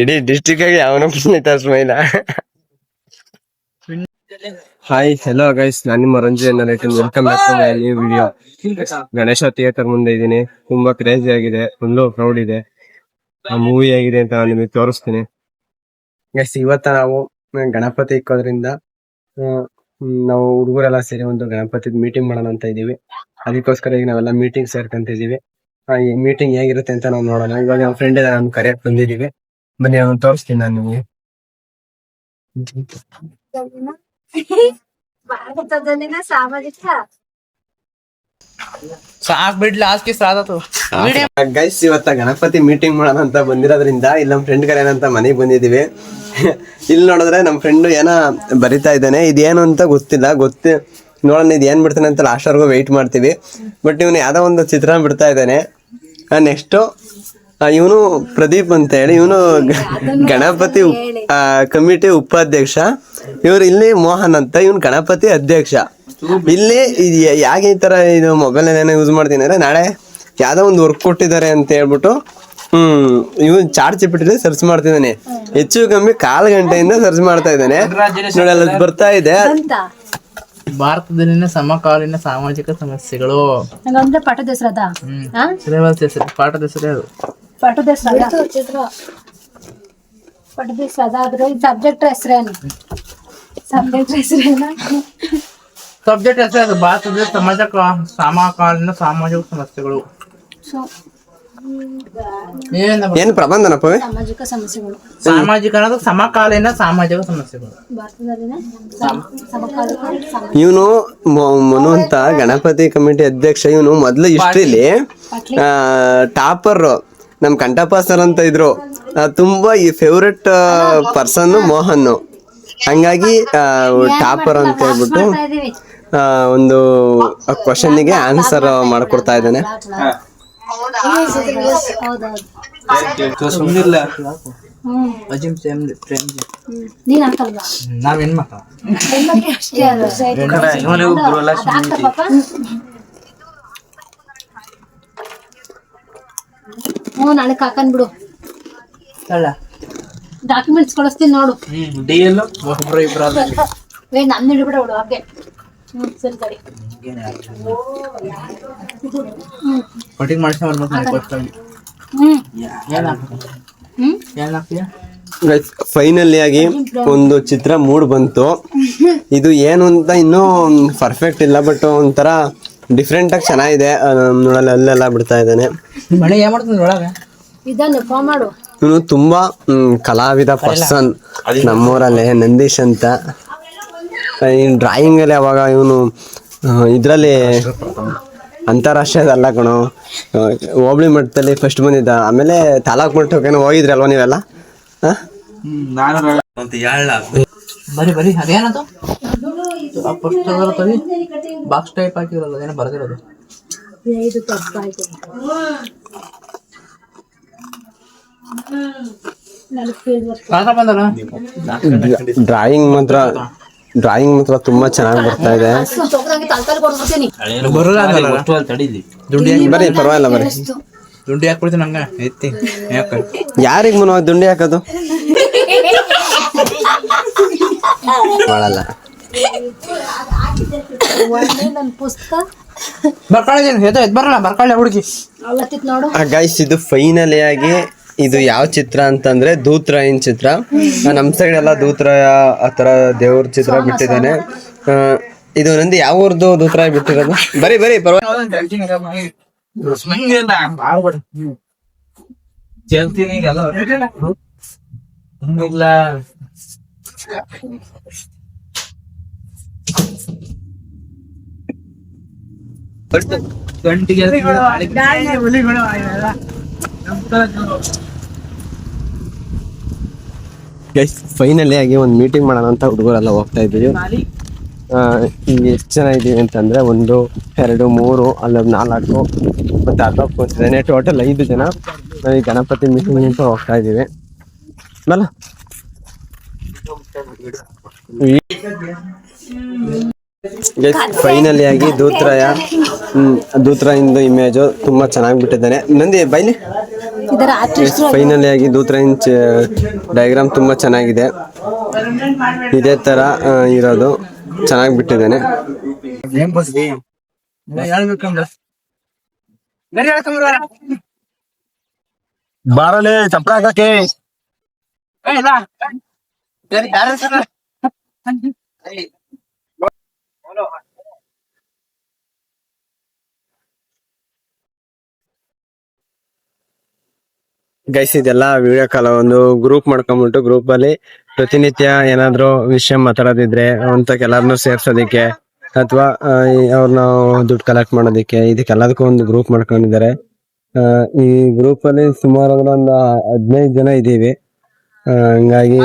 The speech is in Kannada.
ಇಡೀ ಡಿಸ್ಟಿಕ್ ಆಗಿ ಅವನ ಸ್ಮೈಲ. ಹಾಯ್ ಹಲೋ ಗೈಸ್, ನಾನು ನಿಮ್ಮ Ranjith. Welcome back to my new video. Ganesha theatre ಮುಂದೆ ಇದ್ದೀನಿ. ತುಂಬಾ ಕ್ರೇಜಿ ಆಗಿದೆ, ಫುಲ್ಲು ಕ್ರೌಡ್ ಇದೆ. ಆ ಮೂವಿ ಆಗಿದೆ ಅಂತ ನಾನು ನಿಮಗೆ ತೋರಿಸ್ತೀನಿ ಗೈಸ್. ಇವತ್ತ ನಾವು ಗಣಪತಿ ಇಕ್ಕೋದ್ರಿಂದ ನಾವು ಹುಡುಗರೆಲ್ಲ ಸೇರಿ ಒಂದು ಗಣಪತಿ ಮೀಟಿಂಗ್ ಮಾಡೋಣ ಅಂತ ಇದೀವಿ. ಅದಕ್ಕೋಸ್ಕರ ಈಗ ನಾವೆಲ್ಲ ಮೀಟಿಂಗ್ ಸೇರ್ಕೊಂತಿದೀವಿ. ಈ ಮೀಟಿಂಗ್ ಹೇಗಿರುತ್ತೆ ಅಂತ ನಾವು ನೋಡೋಣ. ಇವಾಗ ನಮ್ಮ ಫ್ರೆಂಡ್ ನಾನು ಕರೆಯಕ್ ಬಂದಿದೀವಿ. ಬನ್ನಿ, ನಾನು ತೋರಿಸ್ತೀನಿ ನಾನು ನಿಮಗೆ. ಗೈಸ್, ಇವತ್ತ ಗಣಪತಿ ಮೀಟಿಂಗ್ ಮಾಡೋಣ ಅಂತ ಬಂದಿರೋದ್ರಿಂದ ಇಲ್ಲಿ ನಮ್ಮ ಫ್ರೆಂಡ್ ಕರೆಯಂತ ಮನೆಗೆ ಬಂದಿದೀವಿ. ಇಲ್ಲಿ ನೋಡಿದ್ರೆ ನಮ್ಮ ಫ್ರೆಂಡ್ ಏನೋ ಬರಿತಾ ಇದ್ದಾನೆ. ಇದೇನು ಅಂತ ಗೊತ್ತಿಲ್ಲ. ನೋಡೋಣ ಇದು ಏನ್ ಬಿಡ್ತಾನೆ ಅಂತ ಲಾಸ್ಟ್ವರೆಗೂ ವೆಯ್ಟ್ ಮಾಡ್ತೀವಿ. ಬಟ್ ಇವನು ಯಾವ್ದೋ ಒಂದು ಚಿತ್ರ ಬಿಡ್ತಾ ಇದ್ದಾನೆ. ನೆಕ್ಸ್ಟ್ ಇವನು ಪ್ರದೀಪ್ ಅಂತ ಹೇಳಿ, ಇವನು ಗಣಪತಿ ಕಮಿಟಿ ಉಪಾಧ್ಯಕ್ಷ. ಇವ್ರು ಇಲ್ಲಿ ಮೋಹನ್ ಅಂತ, ಇವನು ಗಣಪತಿ ಅಧ್ಯಕ್ಷ. ಇಲ್ಲಿ ಯಾಕೆ ಈ ತರ ಇದು ಮೊಬೈಲ್ ಏನೋ ಯೂಸ್ ಮಾಡ್ತೀನಿ ಅಂದ್ರೆ, ನಾಳೆ ಯಾವ್ದೋ ಒಂದು ವರ್ಕ್ ಕೊಟ್ಟಿದ್ದಾರೆ ಅಂತ ಹೇಳ್ಬಿಟ್ಟು ಇವನ್ ಚಾರ್ಜ್ ಬಿಟ್ಟಿದ್ರೆ ಸರ್ಚ್ ಮಾಡ್ತಿದ್ದಾನೆ. ಹೆಚ್ಚು ಕಮ್ಮಿ 1/4 ಗಂಟೆಯಿಂದ ಸರ್ಚ್ ಮಾಡ್ತಾ ಇದ್ದಾನೆ. ನೋಡಿ, ಬರ್ತಾ ಇದೆ. ಭಾರತದಲ್ಲಿನ ಸಮಕಾಲೀನ ಸಾಮಾಜಿಕ ಸಮಸ್ಯೆಗಳು ಪಾಠದ ಹೆಸರು ಸಬ್ಜೆಕ್ಟ್ ಹೆಸರೇನು? ಸಬ್ಜೆಕ್ಟ್ ಹೆಸರು ಭಾರತದ ಸಮಕಾಲೀನ ಸಾಮಾಜಿಕ ಸಮಸ್ಯೆಗಳು. ಏನು ಪ್ರಬಂಧನಪ್ಪ? ಸಾಮಾಜಿಕ ಅನ್ನೋದು ಸಮಕಾಲೀನ ಸಾಮಾಜಿಕ ಸಮಸ್ಯೆಗಳು. ಇವನು ಮನು ಅಂತ ಗಣಪತಿ ಕಮಿಟಿ ಅಧ್ಯಕ್ಷ. ಇವನು ಮೊದ್ಲು ಹಿಸ್ಟ್ರಿಲಿ ಟಾಪರ್ ನಮ್ ಕಂಠಪ್ಪ ಸರ್ ಅಂತ ಇದ್ರು. ತುಂಬಾ ಈ ಫೇವ್ರೆಟ್ ಪರ್ಸನ್ ಮೋಹನ್. ಹಂಗಾಗಿ ಟಾಪರ್ ಅಂತ ಹೇಳ್ಬಿಟ್ಟು ಒಂದು ಕ್ವಶನ್ಗೆ ಆನ್ಸರ್ ಮಾಡ್ಕೊಡ್ತಾ ಇದ್ದಾನೆ. ನಾಳೆ ಕಾಕನ್ ಬಿಡು, ಡಾಕ್ಯುಮೆಂಟ್ಸ್ ಕಳಿಸ್ತೀನಿ ನೋಡು. ನನ್ನ ಹಿಡಿಬಿಡ ಬಿಡು ಹಾಗೆ. ಫೈನಲಿ ಆಗಿ ಒಂದು ಚಿತ್ರ ಮೂಡ್ ಬಂತು. ಇದು ಏನು ಅಂತ ಇನ್ನೂ ಪರ್ಫೆಕ್ಟ್ ಇಲ್ಲ, ಬಟ್ ಒಂಥರ ಡಿಫ್ರೆಂಟ್ ಆಗಿ ಚೆನ್ನಾಗಿದೆ. ನೋಡಲ್ಲ ಅಲ್ಲೆಲ್ಲ ಬಿಡ್ತಾ ಇದ್ದಾನೆ. ಇವನು ತುಂಬಾ ಕಲಾವಿದ ಪರ್ಸನ್ ನಮ್ಮೂರಲ್ಲೇ, ನಂದೀಶ್ ಅಂತ. ಡ್ರಾಯಿಂಗ್ ಅಲ್ಲಿ ಅವಾಗ ಇವನು ಇದ್ರಲ್ಲಿ ಅಂತಾರಾಷ್ಟ್ರೀಯದಲ್ಲ ಕಣೋ, ಹೋಬಳಿ ಮಟ್ಟದಲ್ಲಿ ಫಸ್ಟ್ ಬಂದಿದ್ದ. ಆಮೇಲೆ ತಾಲೂಕ್ ಮಟ್ಟಕ್ಕೆ ಹೋಗಿದ್ರಿ ಅಲ್ವಾ ನೀವೆಲ್ಲ? ಬರೀ ಅದೇನದು ಬಾಕ್ಸ್ ಟೈಪ್ ಹಾಕಿರಲ್ಲ, ಏನೋ ಬರ್ದಿರೋದು. ಡ್ರಾಯಿಂಗ್ ಮಾತ್ರ ತುಂಬಾ ಚೆನ್ನಾಗಿ ಬರ್ತಾ ಇದೆ. ಬರೀ ಪರವಾಗಿಲ್ಲ, ಬರೀ ದುಂಡಿ ಹಾಕ್ಬಿಡ್ತೀನಿ ಹಂಗ ಎತ್ತಿ. ಯಾರಿಗ್ ಮುನೋ ದುಂಡಿ ಹಾಕೋದು ಮಾಡಲ್ಲ. ಗೈಸ್, ಇದು ಫೈನಲಿ ಆಗಿ ಇದು ಯಾವ ಚಿತ್ರ ಅಂತಂದ್ರೆ ದೂತರಾಯನ್ ಚಿತ್ರ. ನಮ್ ಸೈಡ್ ಎಲ್ಲ ದೂತರಾಯ ಆತರ ದೇವ್ರ ಚಿತ್ರ ಬಿಟ್ಟಿದ್ದಾನೆ. ಇದು ನಂದು ಯಾವ ಊರ್ದು ದೂತರಾಯ ಬಿಟ್ಟಿರೋದು? ಬರೀ ಫೈನಲಿ ಆಗಿ ಒಂದು ಮೀಟಿಂಗ್ ಮಾಡೋಣ ಅಂತ ಹುಡುಗರೆಲ್ಲ ಹೋಗ್ತಾ ಇದ್ದೀವಿ. ಎಷ್ಟು ಜನ ಇದ್ದೀವಿ ಅಂತಂದ್ರೆ 1 2 3 ಅಲ್ಲೊಂದು 4 ಮತ್ತೆ ಅರ್ಧ ಕೂತಿದ್ದೇನೆ. ಟೋಟಲ್ 5 ಜನ ಈ ಗಣಪತಿ ಮೀಟಿಂಗ್ ಅಂತ ಹೋಗ್ತಾ ಇದ್ದೀವಿ. ಫೈನಲಿ ಆಗಿ ದೂತ್ರಾಯಿಂದ ಇಮೇಜು ತುಂಬಾ ಚೆನ್ನಾಗಿ ಬಿಟ್ಟಿದ್ದಾನೆ. ನಂದಿ ಬೈಲಿ. ಇದರ ಆರ್ಟಿಸ್ಟ್ ಫೈನಲಿ ಆಗಿ ದೂತ್ರಾಯಿನ್ ಡಯಾಗ್ರಾಮ್ ತುಂಬಾ ಚೆನ್ನಾಗಿದೆ. ಇದೇ ತರ ಇರೋದು ಚೆನ್ನಾಗಿ ಬಿಟ್ಟಿದ್ದಾನೆ. ಬಾರಲೆ ಚಪ್ಪಳ ಹಾಕಕ್ಕೆ ಗೈಸ್ ಇದೆಲ್ಲ ವಿಡಿಯೋ ಕಾಲ್ ಒಂದು ಗ್ರೂಪ್ ಮಾಡ್ಕೊಂಡ್ಬಿಟ್ಟು ಗ್ರೂಪ್ ಅಲ್ಲಿ ಪ್ರತಿನಿತ್ಯ ಏನಾದ್ರು ವಿಷಯ ಮಾತಾಡೋದಿದ್ರೆ ಅಂತ ಎಲ್ಲಾರನ್ನೂ ಸೇರ್ಸೋದಿಕ್ಕೆ ಅಥವಾ ಅವ್ರನ್ನ ದುಡ್ಡು ಕಲೆಕ್ಟ್ ಮಾಡೋದಿಕ್ಕೆ ಇದಕ್ಕೆಲ್ಲದಕ್ಕೂ ಒಂದು ಗ್ರೂಪ್ ಮಾಡ್ಕೊಂಡಿದ್ದಾರೆ. ಈ ಗ್ರೂಪ್ ಅಲ್ಲಿ ಸುಮಾರು ಅಂದ್ರೆ ಒಂದು 15 ಜನ ಇದ್ದೀವಿ. ಹಂಗಾಗಿ